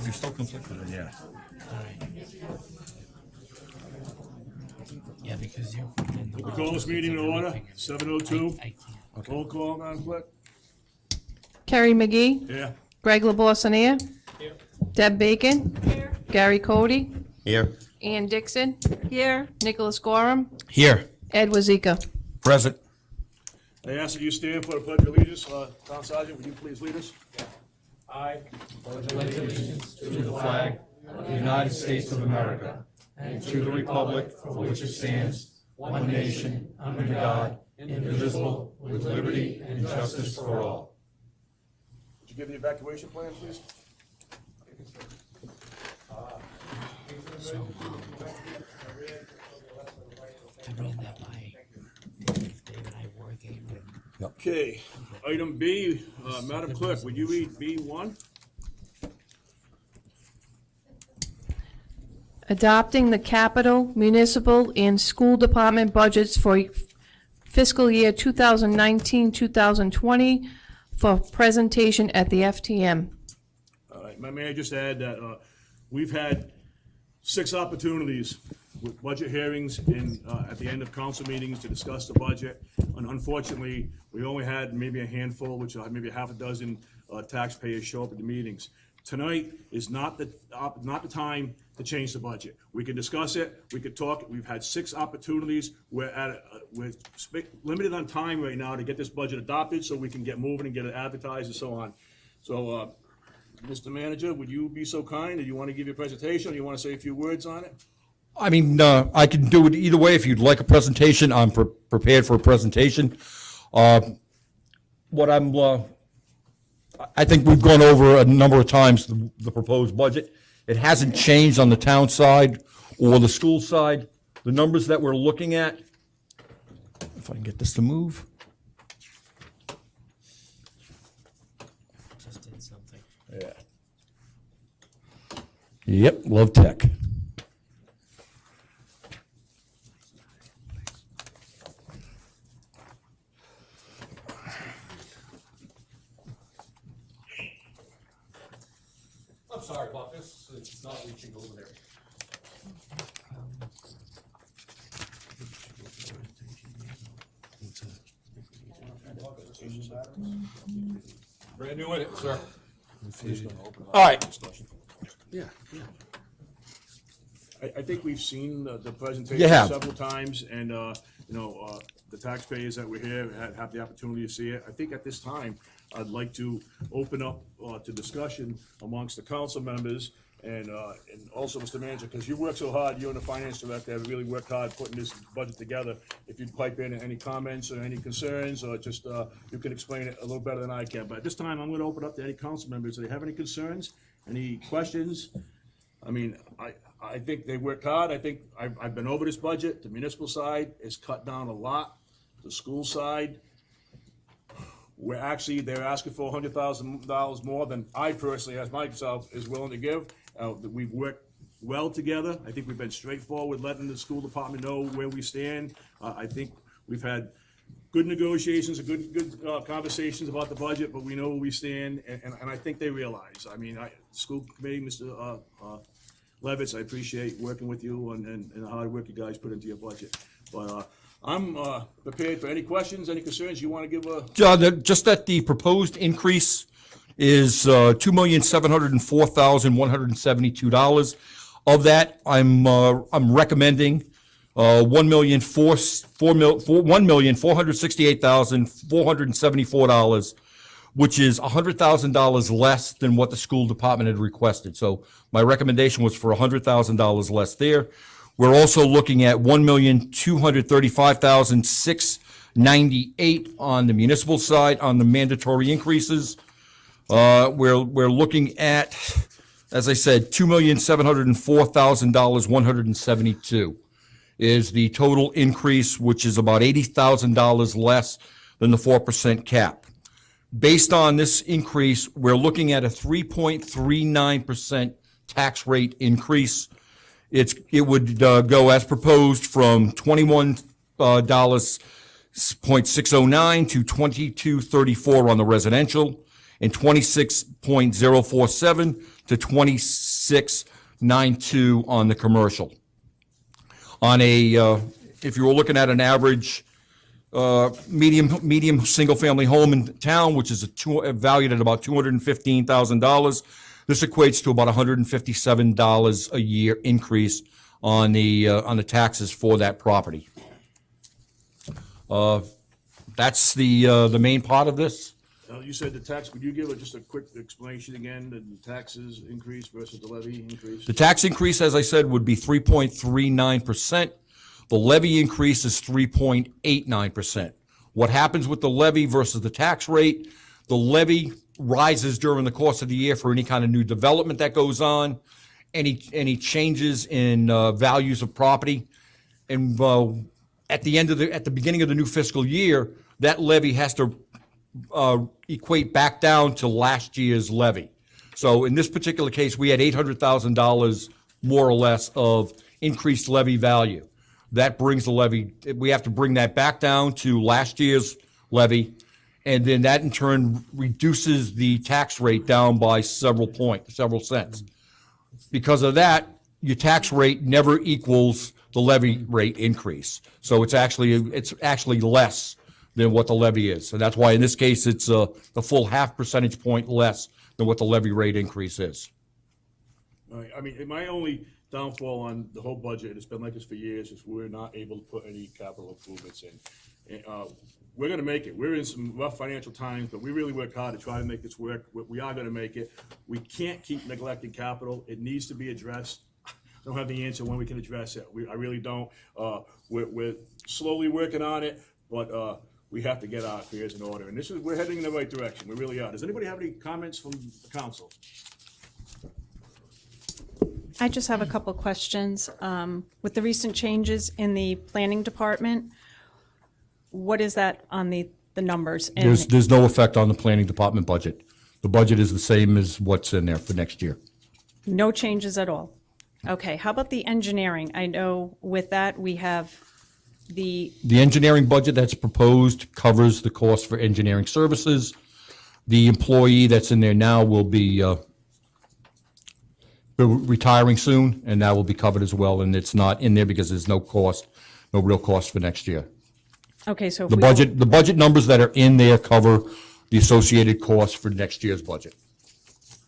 you're still conflicted, yeah. All right. Yeah, because you. We call this meeting to order, 7:02. I can't. Roll call, Madam Clerk. Kerry McGee. Yeah. Greg LaBoissonere. Here. Deb Bacon. Here. Gary Cody. Here. Ann Dixon. Here. Nicholas Gorham. Here. Ed Wazika. Present. I ask that you stand for the Pledge of Allegiance. Town Sergeant, would you please lead us? I pledge allegiance to the flag of the United States of America and to the republic for which it stands, one nation, under God, indivisible, with liberty and justice for all. Would you give the evacuation plan, please? I read that by David Iworthy. Okay, item B, Madam Clerk, would you read B1? Adopting the capital, municipal, and school department budgets for fiscal year 2019-2020 for presentation at the FTM. All right, may I just add that we've had 6 opportunities with budget hearings at the end of council meetings to discuss the budget. And unfortunately, we only had maybe a handful, which maybe a half a dozen taxpayers show up at the meetings. Tonight is not the time to change the budget. We can discuss it, we could talk. We've had 6 opportunities. We're limited on time right now to get this budget adopted so we can get moving and get it advertised and so on. So, Mr. Manager, would you be so kind? Do you want to give your presentation or you want to say a few words on it? I mean, I can do it either way. If you'd like a presentation, I'm prepared for a presentation. I think we've gone over a number of times the proposed budget. It hasn't changed on the town side or the school side. The numbers that we're looking at, if I can get this to move. Just did something. Yeah. Yep, love tech. I'm sorry about this, it's not reaching over there. Brand new in it, sir. All right. Yeah. I think we've seen the presentation You have. several times, and the taxpayers that were here have the opportunity to see it. I think at this time, I'd like to open up to discussion amongst the council members and also Mr. Manager, because you work so hard. You and the finance director have really worked hard putting this budget together. If you'd pipe in any comments or any concerns, or just you can explain it a little better than I can. But at this time, I'm going to open up to any council members. Do they have any concerns, any questions? I mean, I think they worked hard. I think I've been over this budget. The municipal side is cut down a lot. The school side, they're asking for $100,000 more than I personally, as myself, is willing to give. We've worked well together. I think we've been straightforward, letting the school department know where we stand. I think we've had good negotiations, good conversations about the budget, but we know where we stand, and I think they realize. I mean, school committee, Mr. Levitz, I appreciate working with you and the hard work you guys put into your budget. But I'm prepared for any questions, any concerns you want to give. Just that the proposed increase is $2,704,172. Of that, I'm recommending $1,468,474, which is $100,000 less than what the school department had requested. So my recommendation was for $100,000 less there. We're also looking at $1,235,698 on the municipal side on the mandatory increases. We're looking at, as I said, $2,704,172 is the total increase, which is about $80,000 less than the 4% cap. Based on this increase, we're looking at a 3.39% tax rate increase. It would go as proposed from $21.609 to $22.34 on the residential, and $26.047 to 26.92 on the commercial. On a, if you were looking at an average medium single-family home in town, which is valued at about $215,000, this equates to about $157 a year increase on the taxes for that property. That's the main part of this. You said the tax, could you give just a quick explanation again, the taxes increase versus the levy increase? The tax increase, as I said, would be 3.39%. The levy increase is 3.89%. What happens with the levy versus the tax rate? The levy rises during the course of the year for any kind of new development that goes on, any changes in values of property, and at the beginning of the new fiscal year, that levy has to equate back down to last year's levy. So in this particular case, we had $800,000 more or less of increased levy value. That brings the levy, we have to bring that back down to last year's levy, and then that in turn reduces the tax rate down by several cents. Because of that, your tax rate never equals the levy rate increase. So it's actually less than what the levy is. So that's why in this case, it's the full 0.5 percentage point less than what the levy rate increase is. All right, I mean, my only downfall on the whole budget, it's been like this for years, is we're not able to put any capital improvements in. And, we're gonna make it. We're in some rough financial times, but we really work hard to try to make this work. We are gonna make it. We can't keep neglecting capital. It needs to be addressed. I don't have the answer when we can address it. I really don't. We're slowly working on it, but we have to get our affairs in order. And we're heading in the right direction. We really are. Does anybody have any comments from the council? I just have a couple questions. With the recent changes in the planning department, what is that on the numbers? And There's no effect on the planning department budget. The budget is the same as what's in there for next year. no changes at all? Okay, how about the engineering? I know with that, we have the, The engineering budget that's proposed covers the cost for engineering services. The employee that's in there now will be retiring soon, and that will be covered as well, and it's not in there because there's no cost, no real cost for next year. okay, so if The we budget, the budget numbers that are in there cover the associated costs for next year's budget.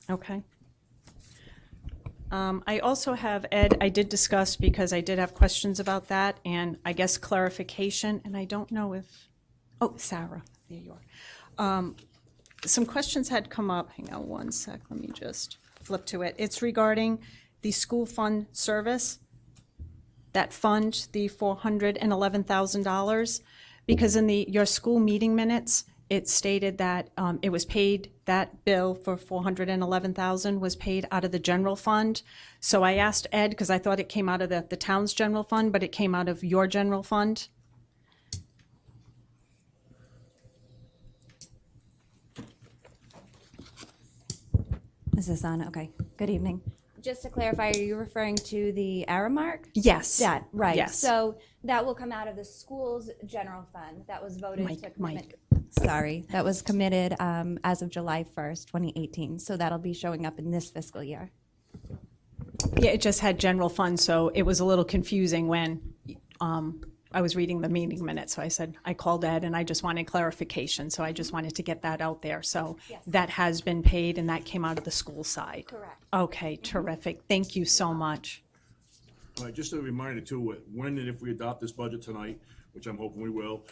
Okay. I also have, Ed, I did discuss, because I did have questions about that, and I guess clarification, and I don't know if, oh, Sarah, there you are. Some questions had come up, hang on one sec, let me just flip to it. It's regarding the school fund service, that fund, the $411,000, because in your school meeting minutes, it stated that it was paid, that bill for $411,000 was paid out of the general fund. So I asked Ed, because I thought it came out of the town's general fund, but it came out of your general fund. Is this on? Okay. Good evening. Just to clarify, are you referring to the arrow mark? Yes. That, right. Yes. So that will come out of the school's general fund. That was voted to commit. Mike. Sorry. That was committed as of July 1st, 2018. So that'll be showing up in this fiscal year. Yeah, it just had general fund, so it was a little confusing when I was reading the meeting minutes. So I said, I called Ed and I just wanted clarification. So I just wanted to get that out there. So Yes. that has been paid and that came out of the school side. Correct. Okay, terrific. Thank you so much. All right, just a reminder too, when and if we adopt this budget tonight, which I'm hoping we will,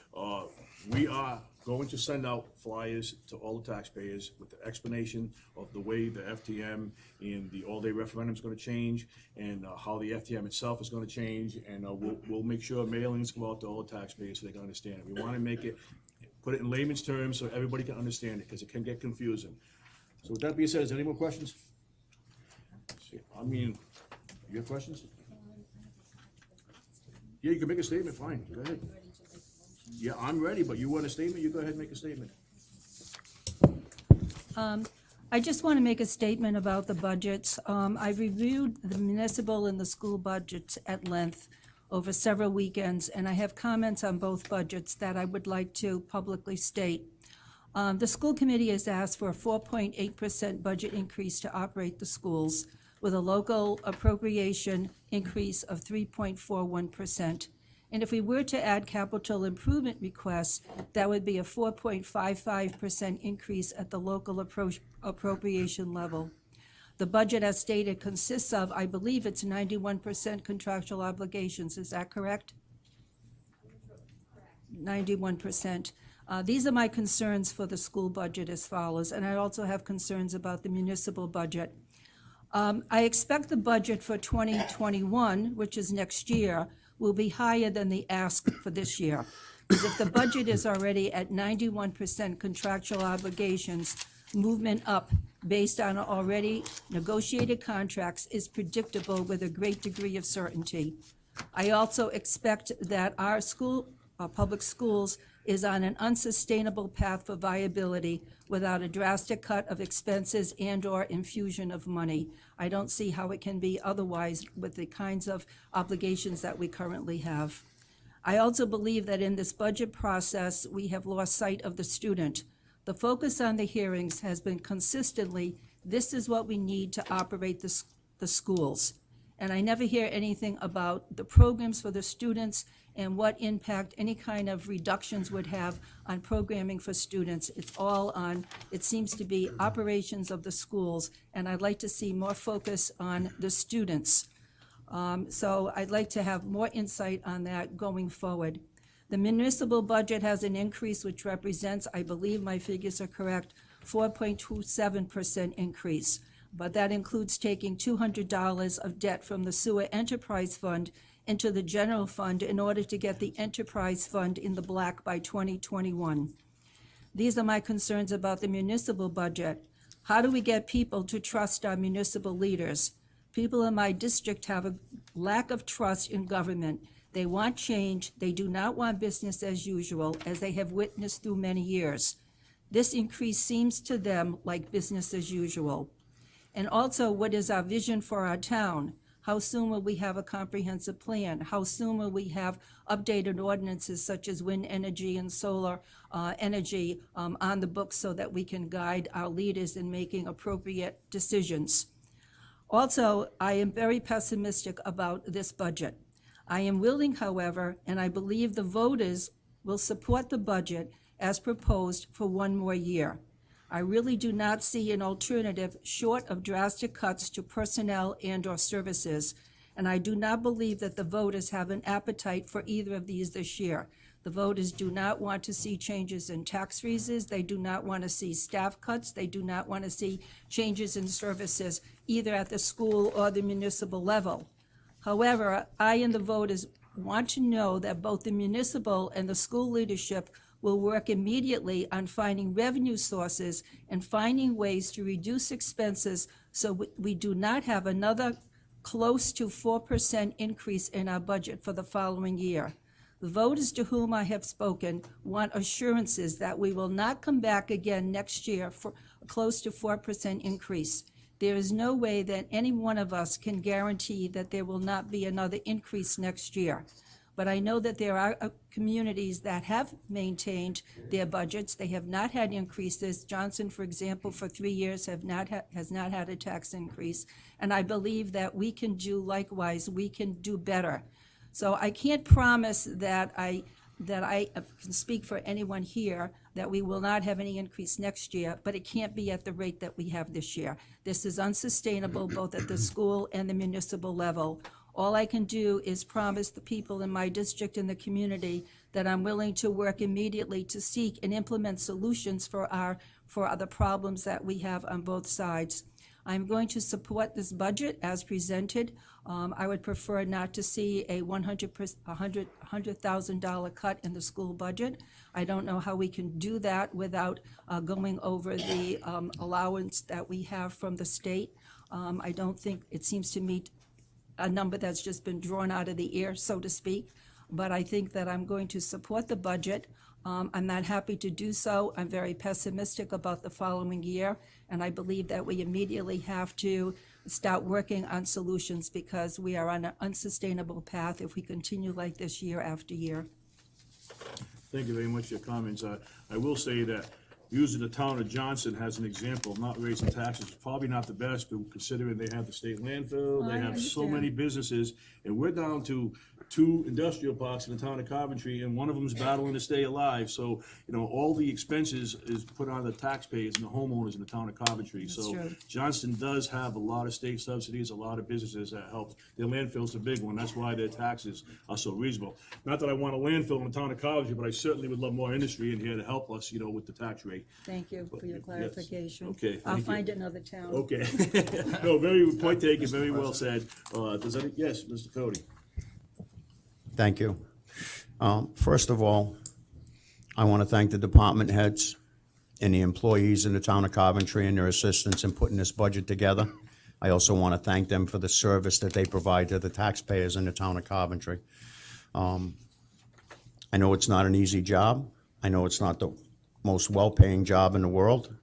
we are going to send out flyers to all the taxpayers with the explanation of the way the FTM and the all-day referendum is going to change, and how the FTM itself is going to change, and we'll make sure mailings go out to all the taxpayers so they can understand it. We want to make it, put it in layman's terms so everybody can understand it, because it can get confusing. So with that being said, is there any more questions? I mean, you have questions? Yeah, you can make a statement, fine, go ahead. Yeah, I'm ready, but you want a statement, you go ahead and make a statement. I just want to make a statement about the budgets. I've reviewed the municipal and the school budgets at length over several weekends, and I have comments on both budgets that I would like to publicly state. The school committee has asked for a 4.8% budget increase to operate the schools, with a local appropriation increase of 3.41%. And if we were to add capital improvement requests, that would be a 4.55% increase at the local appropriation level. The budget, as stated, consists of, I believe it's 91% contractual obligations. Is that correct? 91%. These are my concerns for the school budget as follows, and I also have concerns about the municipal budget. I expect the budget for 2021, which is next year, will be higher than the ask for this year. Because if the budget is already at 91% contractual obligations, movement up based on already negotiated contracts is predictable with a great degree of certainty. I also expect that our public schools is on an unsustainable path for viability without a drastic cut of expenses and/or infusion of money. I don't see how it can be otherwise with the kinds of obligations that we currently have. I also believe that in this budget process, we have lost sight of the student. The focus on the hearings has been consistently, this is what we need to operate the schools. And I never hear anything about the programs for the students and what impact any kind of reductions would have on programming for students. It's all on, it seems to be operations of the schools, and I'd like to see more focus on the students. So I'd like to have more insight on that going forward. The municipal budget has an increase which represents, I believe my figures are correct, 4.27% increase. But that includes taking $200 of debt from the sewer enterprise fund into the general fund in order to get the enterprise fund in the black by 2021. These are my concerns about the municipal budget. How do we get people to trust our municipal leaders? People in my district have a lack of trust in government. They want change. They do not want business as usual, as they have witnessed through many years. This increase seems to them like business as usual. And also, what is our vision for our town? How soon will we have a comprehensive plan? How soon will we have updated ordinances such as wind energy and solar energy on the books so that we can guide our leaders in making appropriate decisions? Also, I am very pessimistic about this budget. I am willing, however, and I believe the voters will support the budget as proposed for one more year. I really do not see an alternative short of drastic cuts to personnel and/or services, and I do not believe that the voters have an appetite for either of these this year. The voters do not want to see changes in tax freezes. They do not want to see staff cuts. They do not want to see changes in services either at the school or the municipal level. However, I and the voters want to know that both the municipal and the school leadership will work immediately on finding revenue sources and finding ways to reduce expenses so we do not have another close to 4% increase in our budget for the following year. The voters to whom I have spoken want assurances that we will not come back again next year for a close to 4% increase. There is no way that any one of us can guarantee that there will not be another increase next year. But I know that there are communities that have maintained their budgets. They have not had increases. Johnson, for example, for 3 years has not had a tax increase. And I believe that we can do likewise. We can do better. So I can't promise that I can speak for anyone here that we will not have any increase next year, but it can't be at the rate that we have this year. This is unsustainable both at the school and the municipal level. All I can do is promise the people in my district and the community that I'm willing to work immediately to seek and implement solutions for the problems that we have on both sides. I'm going to support this budget as presented. I would prefer not to see a $100,000 cut in the school budget. I don't know how we can do that without going over the allowance that we have from the state. I don't think it seems to meet a number that's just been drawn out of the air, so to speak. But I think that I'm going to support the budget. I'm not happy to do so. I'm very pessimistic about the following year, and I believe that we immediately have to start working on solutions because we are on an unsustainable path if we continue like this year after year. Thank you very much for your comments. I will say that using the town of Johnson as an example, not raising taxes, is probably not the best, but considering they have the state landfill, they have so many businesses, and we're down to 2 industrial parks in the town of Coventry, and one of them is battling to stay alive. So, you know, all the expenses is put on the taxpayers and the homeowners in the town of Coventry. So true. Johnston does have a lot of state subsidies, a lot of businesses that help. Their landfill's the big one. That's why their taxes are so reasonable. Not that I want a landfill in the town of Coventry, but I certainly would love more industry in here to help us, you know, with the tax rate. Thank you for your Yes. clarification. Okay, I'll thank you. find another town. Okay. No, very, point taken, very well said. Yes, Mr. Cody? Thank you. First of all, I want to thank the department heads and the employees in the town of Coventry and their assistance in putting this budget together. I also want to thank them for the service that they provide to the taxpayers in the town of Coventry. I know it's not an easy job. I know it's not the most well-paying job in the world.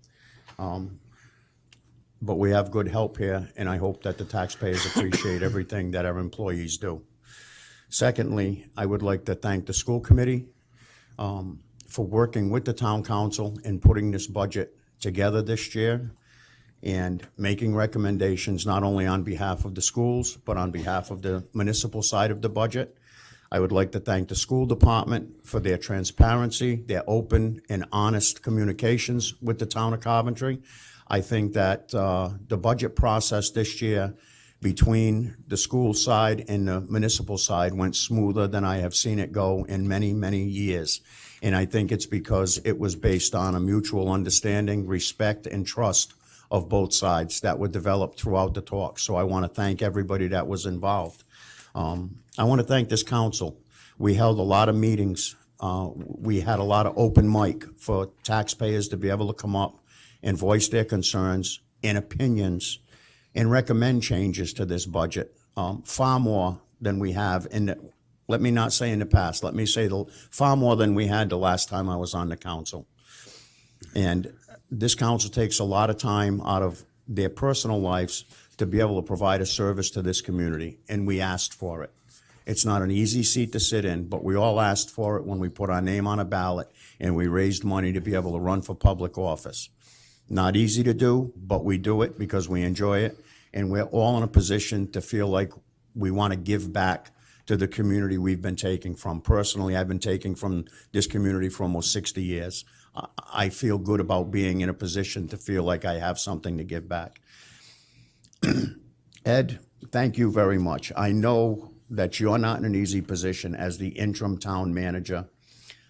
But we have good help here, and I hope that the taxpayers appreciate everything that our employees do. Secondly, I would like to thank the school committee for working with the town council in putting this budget together this year and making recommendations not only on behalf of the schools, but on behalf of the municipal side of the budget. I would like to thank the school department for their transparency, their open and honest communications with the town of Coventry. I think that the budget process this year between the school side and the municipal side went smoother than I have seen it go in many, many years. And I think it's because it was based on a mutual understanding, respect, and trust of both sides that were developed throughout the talk. So I want to thank everybody that was involved. I want to thank this council. We held a lot of meetings. We had a lot of open mic for taxpayers to be able to come up and voice their concerns and opinions and recommend changes to this budget, far more than we have in the, let me not say in the past, let me say far more than we had the last time I was on the council. And this council takes a lot of time out of their personal lives to be able to provide a service to this community, and we asked for it. It's not an easy seat to sit in, but we all asked for it when we put our name on a ballot and we raised money to be able to run for public office. Not easy to do, but we do it because we enjoy it, and we're all in a position to feel like we want to give back to the community we've been taking from. Personally, I've been taking from this community for almost 60 years. I feel good about being in a position to feel like I have something to give back. Ed, thank you very much. I know that you're not in an easy position as the interim town manager.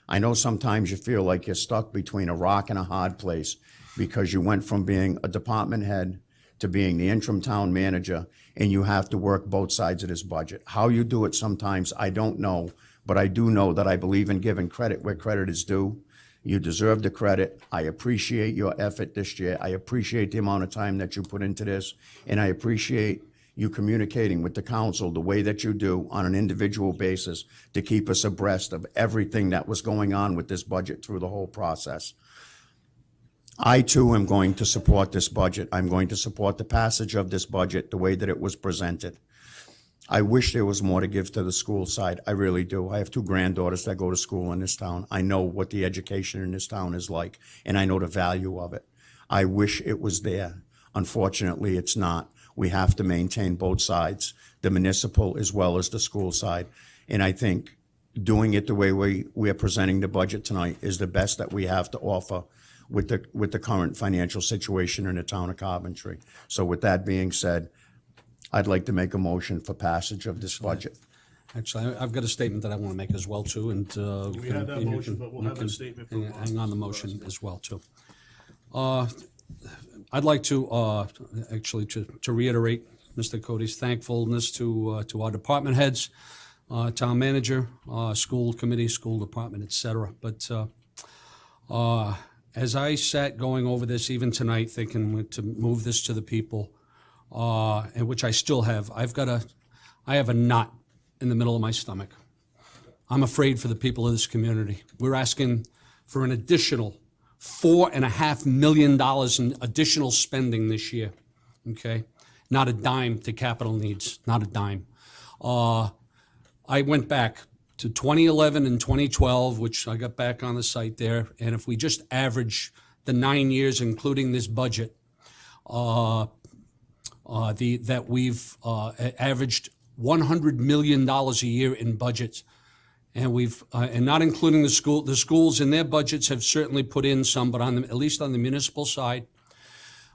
I know sometimes you feel like you're stuck between a rock and a hard place because you went from being a department head to being the interim town manager, and you have to work both sides of this budget. How you do it sometimes, I don't know, but I do know that I believe in giving credit where credit is due. You deserve the credit. I appreciate your effort this year. I appreciate the amount of time that you put into this, and I appreciate you communicating with the council the way that you do on an individual basis to keep us abreast of everything that was going on with this budget through the whole process. I, too, am going to support this budget. I'm going to support the passage of this budget the way that it was presented. I wish there was more to give to the school side. I really do. I have 2 granddaughters that go to school in this town. I know what the education in this town is like, and I know the value of it. I wish it was there. Unfortunately, it's not. We have to maintain both sides, the municipal as well as the school side. And I think doing it the way we are presenting the budget tonight is the best that we have to offer with the current financial situation in the town of Coventry. So with that being said, I'd like to make a motion for passage of this budget. Actually, I've got a statement that I want to make as well, too, and. We have that you motion, can- but we'll you have can a statement hang- from, Hang on the motion as well, too. I'd like to, actually, to reiterate Mr. Cody's thankfulness to our department heads, town manager, school committee, school department, et cetera. But as I sat going over this even tonight, thinking to move this to the people, and which I still have, I have a knot in the middle of my stomach. I'm afraid for the people of this community. We're asking for an additional $4.5 million in additional spending this year, okay? Not a dime to capital needs, not a dime. I went back to 2011 and 2012, which I got back on the site there, and if we just average the 9 years, including this budget, that we've averaged $100 million a year in budgets. And we've, and not including the schools in their budgets have certainly put in some, but at least on the municipal side,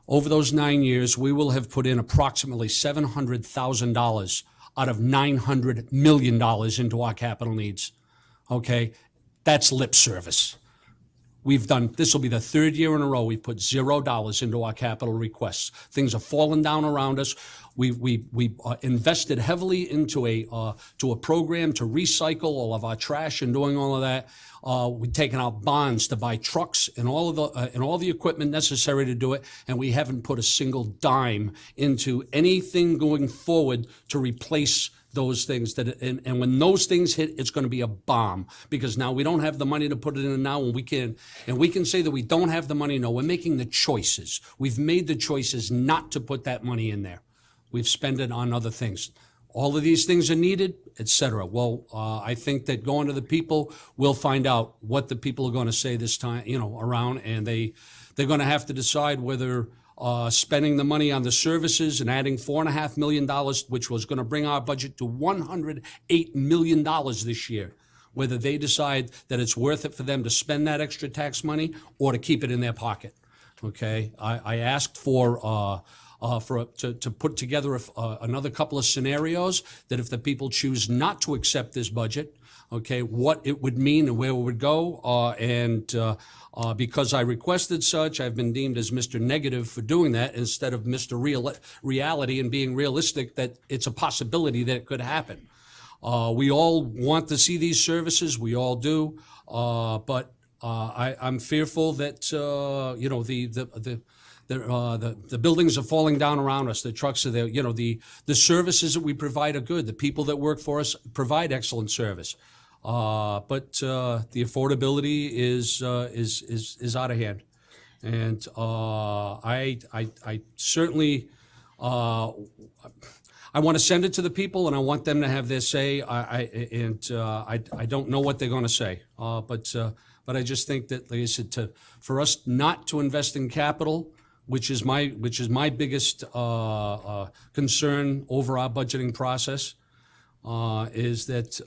over those 9 years, we will have put in approximately $700,000 out of $900 million into our capital needs. Okay, that's lip service. This will be the third year in a row we've put $0 into our capital requests. Things are falling down around us. We invested heavily into a program to recycle all of our trash and doing all of that. We've taken out bonds to buy trucks and all the equipment necessary to do it, and we haven't put a single dime into anything going forward to replace those things and when those things hit, it's going to be a bomb, because now we don't have the money to put it in now, and we can say that we don't have the money. No, we're making the choices. We've made the choices not to put that money in there. We've spent it on other things. All of these things are needed, etc. Well, I think that going to the people, we'll find out what the people are going to say this time, around, and they're going to have to decide whether spending the money on the services and adding $4.5 million, which was going to bring our budget to $108 million this year, whether they decide that it's worth it for them to spend that extra tax money or to keep it in their pocket. Okay, I asked to put together another couple of scenarios that if the people choose not to accept this budget, okay, what it would mean and where it would go. Because I requested such, I've been deemed as Mr. Negative for doing that instead of Mr. Reality and being realistic that it's a possibility that it could happen. We all want to see these services, we all do, but I'm fearful that the buildings are falling down around us. The trucks are there. The services that we provide are good. The people that work for us provide excellent service. But the affordability is out of hand, and I certainly I want to send it to the people, and I want them to have their say. I don't know what they're going to say, but I just think that, like I said, for us not to invest in capital, which is my biggest concern over our budgeting process, is that.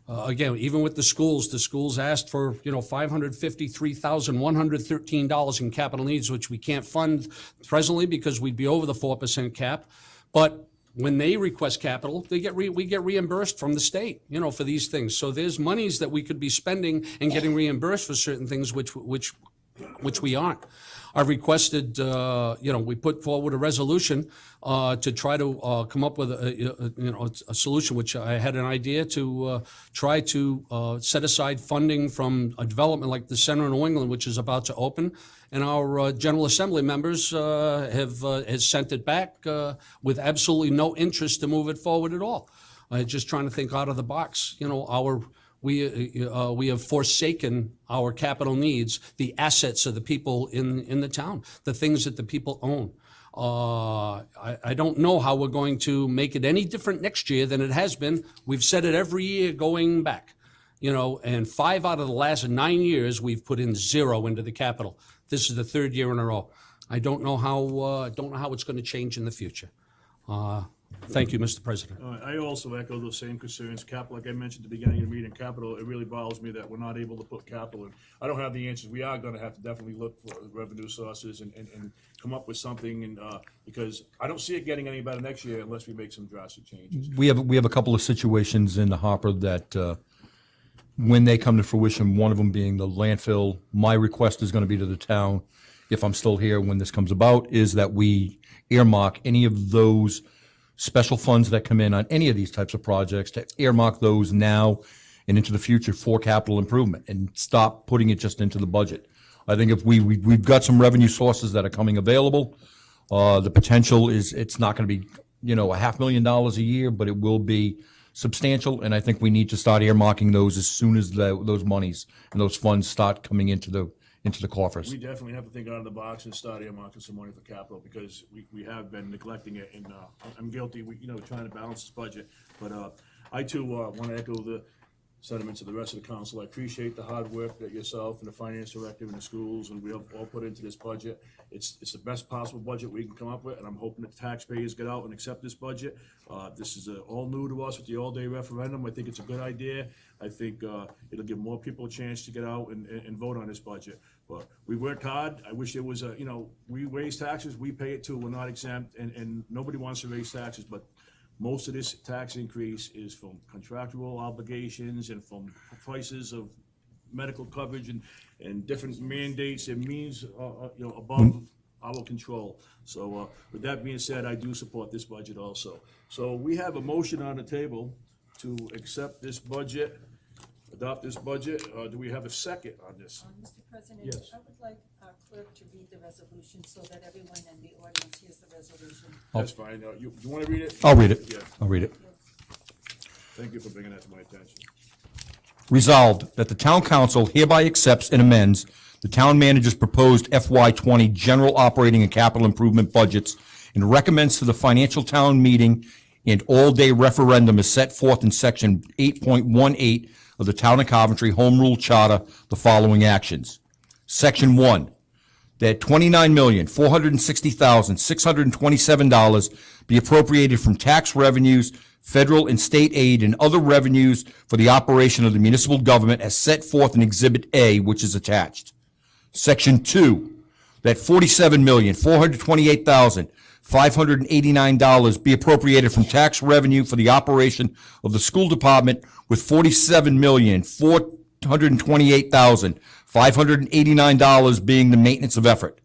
Again, even with the schools asked for, $553,113 in capital needs, which we can't fund presently because we'd be over the 4% cap. But when they request capital, we get reimbursed from the state, for these things. So there's monies that we could be spending and getting reimbursed for certain things, which we aren't. I've requested, we put forward a resolution to try to come up with a solution, which I had an idea to try to set aside funding from a development like the Center of New England, which is about to open. And our General Assembly members has sent it back with absolutely no interest to move it forward at all. Just trying to think out of the box. We have forsaken our capital needs, the assets of the people in the town, the things that the people own. I don't know how we're going to make it any different next year than it has been. We've said it every year going back, and 5 out of the last 9 years we've put in 0 into the capital. This is the 3rd year in a row. I don't know how it's going to change in the future. Thank you, Mr. President. I also echo those same concerns. Capital, like I mentioned at the beginning of the meeting, capital, it really bothers me that we're not able to put capital in. I don't have the answers. We are going to have to definitely look for revenue sources and come up with something, and because I don't see it getting any better next year unless we make some drastic changes. We have a couple of situations in the hopper that when they come to fruition, one of them being the landfill, my request is going to be to the town, if I'm still here when this comes about, is that we earmark any of those special funds that come in on any of these types of projects, to earmark those now and into the future for capital improvement and stop putting it just into the budget. I think if we've got some revenue sources that are coming available, the potential is it's not going to be, $500,000 a year, but it will be substantial. And I think we need to start earmarking those as soon as those monies and those funds start coming into the coffers. We definitely have to think out of the box and start earmarking some money for capital, because we have been neglecting it, and I'm guilty. Trying to balance this budget, but I too want to echo sentiment to the rest of the council. I appreciate the hard work that yourself and the finance director and the schools and we have all put into this budget. It's the best possible budget we can come up with, and I'm hoping that the taxpayers get out and accept this budget. This is all new to us with the all-day referendum. I think it's a good idea. I think it'll give more people a chance to get out and vote on this budget. But we worked hard. I wish there was we raise taxes, we pay it too. We're not exempt, and nobody wants to raise taxes, but most of this tax increase is from contractual obligations and from prices of medical coverage and different mandates and means, above our control. So with that being said, I do support this budget also. So we have a motion on the table to accept this budget, adopt this budget. Do we have a second on this? Mr. President, Yes. I would like our clerk to read the resolution so that everyone in the audience hears the resolution. That's fine. You want to read it? I'll read it. Yeah. I'll read it. Thank you for bringing that to my attention. Resolved that the town council hereby accepts and amends the town manager's proposed FY20 general operating and capital improvement budgets and recommends to the financial town meeting and all-day referendum as set forth in section 8.18 of the Town of Coventry Home Rule Charter the following actions. Section 1, that $29,460,627 be appropriated from tax revenues, federal and state aid, and other revenues for the operation of the municipal government as set forth in Exhibit A, which is attached. Section 2, that $47,428,589 be appropriated from tax revenue for the operation of the school department, with $47,428,589 being the maintenance of effort.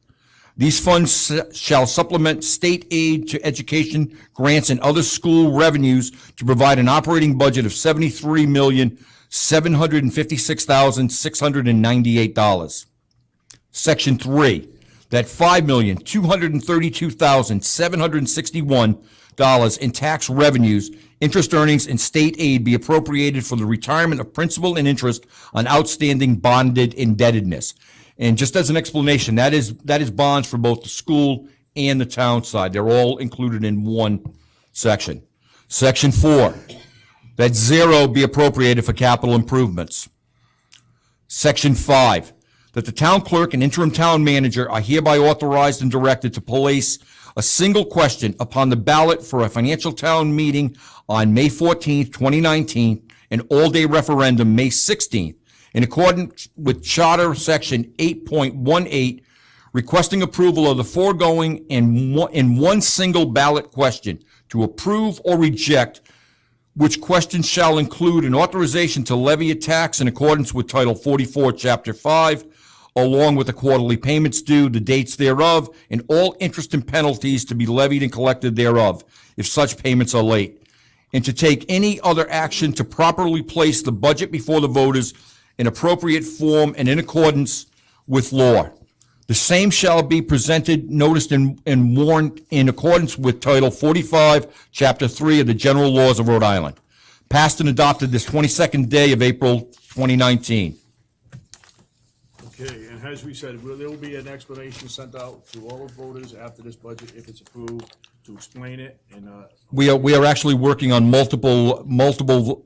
These funds shall supplement state aid to education, grants, and other school revenues to provide an operating budget of $73,756,698. Section 3, that $5,232,761 in tax revenues, interest earnings, and state aid be appropriated for the retirement of principal and interest on outstanding bonded indebtedness. And just as an explanation, that is bonds for both the school and the town side. They're all included in one section. Section 4, that $0 be appropriated for capital improvements. Section 5, that the town clerk and interim town manager are hereby authorized and directed to place a single question upon the ballot for a financial town meeting on May 14th, 2019, and all-day referendum May 16th, in accordance with Charter Section 8.18, requesting approval of the foregoing in one single ballot question to approve or reject, which question shall include an authorization to levy a tax in accordance with Title 44, Chapter 5, along with the quarterly payments due, the dates thereof, and all interest and penalties to be levied and collected thereof, if such payments are late, and to take any other action to properly place the budget before the voters in appropriate form and in accordance with law. The same shall be presented, noticed, and warned in accordance with Title 45, Chapter 3 of the General Laws of Rhode Island, passed and adopted this 22nd day of April 2019. Okay, and as we said, there will be an explanation sent out to all the voters after this budget, if it's approved, to explain it, and, We are actually working on multiple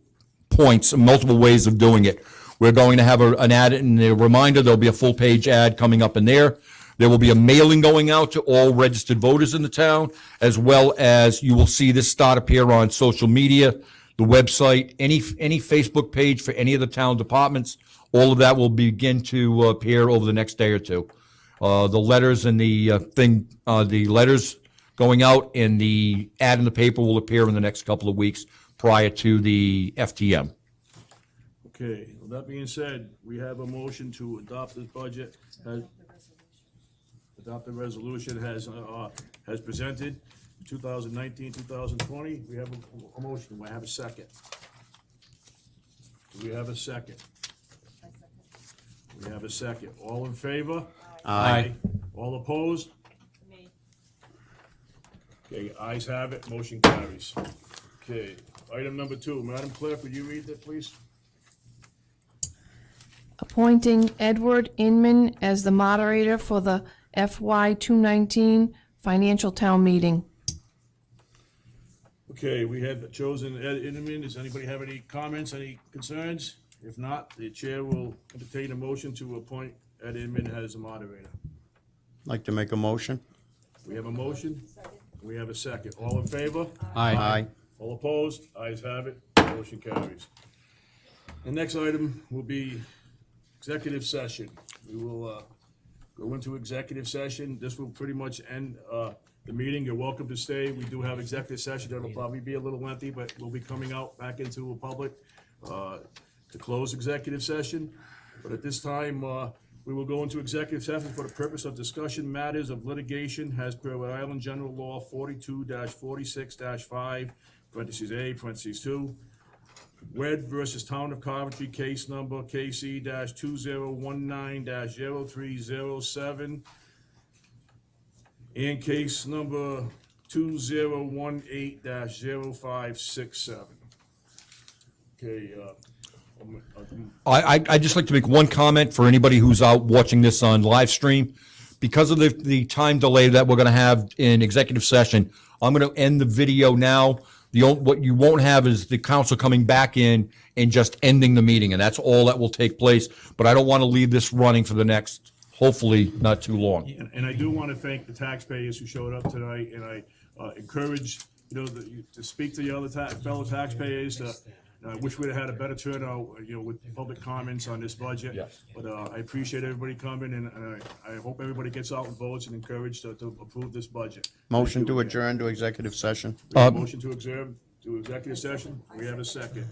points, multiple ways of doing it. We're going to have an ad and a reminder. There'll be a full-page ad coming up in there. There will be a mailing going out to all registered voters in the town, as well as you will see this start appear on social media, the website, any Facebook page for any of the town departments. All of that will begin to appear over the next day or two. The letters and the letters going out and the ad in the paper will appear in the next couple of weeks prior to the FTM. okay, with that being said, we have a motion to adopt this budget, adopt the resolution as presented, 2019, 2020. We have a motion. Do I have a second? Do we have a second? We have a second. All in favor? Aye. All opposed? Okay, ayes have it, motion carries. Okay, item number 2, Madam Clerk, would you read that, please? Appointing Edward Inman as the moderator for the FY 2019 financial town meeting. Okay, we have chosen Ed Inman. Does anybody have any comments, any concerns? If not, the chair will entertain a motion to appoint Ed Inman as a moderator. Like to make a motion? We have a motion. We have a second. All in favor? Aye. All opposed? Ayes have it. Motion carries. The next item will be executive session. We will go into executive session. This will pretty much end the meeting. You're welcome to stay. We do have executive session. That'll probably be a little lengthy, but we'll be coming out back into a public to close executive session. But at this time, we will go into executive session for the purpose of discussion matters of litigation as per Rhode Island General Law 42-46-5, parentheses A, parentheses 2. Wed versus Town of Coventry, case number KC-2019-0307, and case number 2018-0567. Okay, I'd just like to make one comment for anybody who's out watching this on live stream. Because of the time delay that we're going to have in executive session, I'm going to end the video now. What you won't have is the council coming back in and just ending the meeting, and that's all that will take place. But I don't want to leave this running for the next, hopefully, not too long. and I do want to thank the taxpayers who showed up tonight, and I encourage, to speak to the other fellow taxpayers. I wish we'd have had a better turnout, with public comments on this budget. Yes. But I appreciate everybody coming, and I hope everybody gets out and votes and encouraged to approve this budget. Motion to adjourn to executive session? We have a motion to adjourn to executive session. We have a second.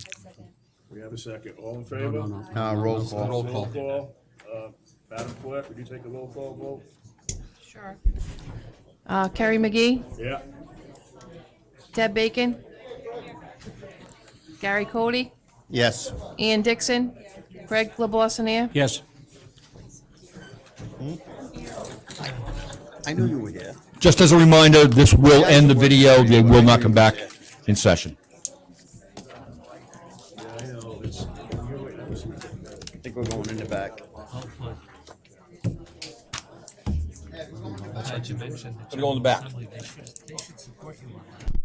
We have a second. All in favor? Roll call. Roll call. Roll call. Madam Clerk, would you take a roll call vote? Sure. Kerry McGee, Yeah. Deb Bacon, Gary Cody, Yes. Ian Dixon, Greg LeBoissonier. Yes. I knew you were here. Just as a reminder, this will end the video. They will not come back in session. I know, it's, I think we're going in the back. That's what you mentioned. Gonna go in the back. They should support you on that.